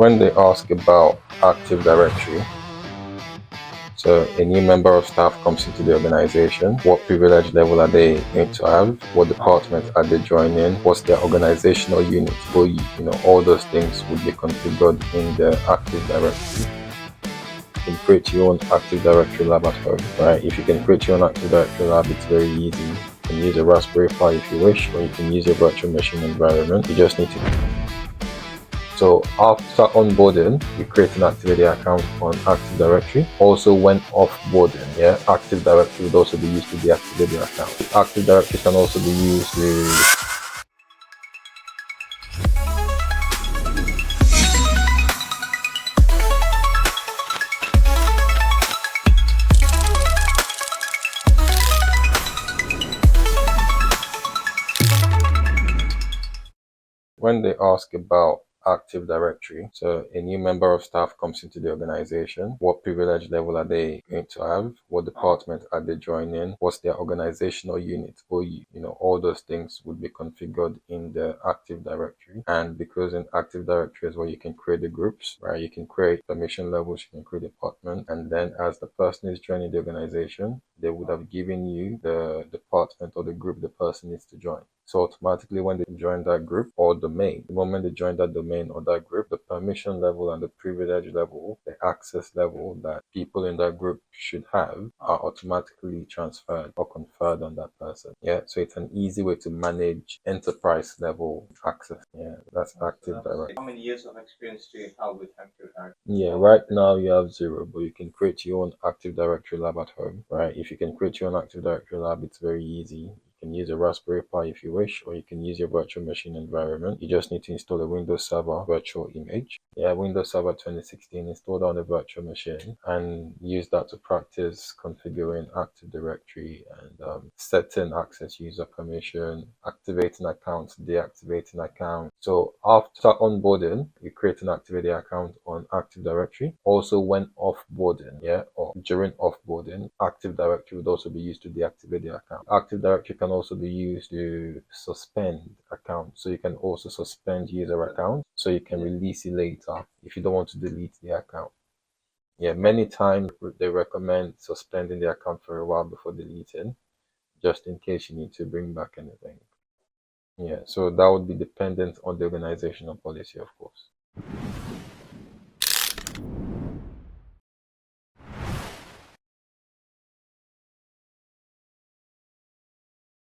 When they ask about Active Directory, so a new member of staff comes into the organization, what privilege level are they going to have, what department are they joining, what's their organizational unit, or all those things would be configured in the Active Directory. You can create your own Active Directory lab at home, right? If you can create your own Active Directory lab, it's very easy. You can use a Raspberry Pi if you wish, or you can use a virtual machine environment. You just need to. So after onboarding, you create an activity account on Active Directory. Also, when offboarding, Active Directory would also be used to deactivate your account. Active Directory can also be used to when they ask about Active Directory, so a new member of staff comes into the organization, what privilege level are they going to have, what department are they joining, what's their organizational unit, or all those things would be configured in the Active Directory. And because in Active Directory is where you can create the groups, right? You can create permission levels, you can create department, and then as the person is joining the organization, they would have given you the department or the group the person needs to join. So automatically when they join that group or domain, the moment they join that domain or that group, the permission level and the privilege level, the access level that people in that group should have are automatically transferred or conferred on that person. So it's an easy way to manage enterprise level access. That's Active Directory. How many years of experience do you have with Active Directory? Right now you have 0, but you can create your own Active Directory lab at home, right? If you can create your own Active Directory lab, it's very easy. You can use a Raspberry Pi if you wish, or you can use your virtual machine environment. You just need to install a Windows Server virtual image. Windows Server 2016 installed on a virtual machine and use that to practice configuring Active Directory and setting access user permission, activating accounts, deactivating accounts. So after onboarding, you create an activity account on Active Directory. Also when offboarding, or during offboarding, Active Directory would also be used to deactivate the account. Active Directory can also be used to suspend accounts. So you can also suspend user accounts so you can release it later if you don't want to delete the account. Many times they recommend suspending the account for a while before deleting, just in case you need to bring back anything. So that would be dependent on the organizational policy, of course.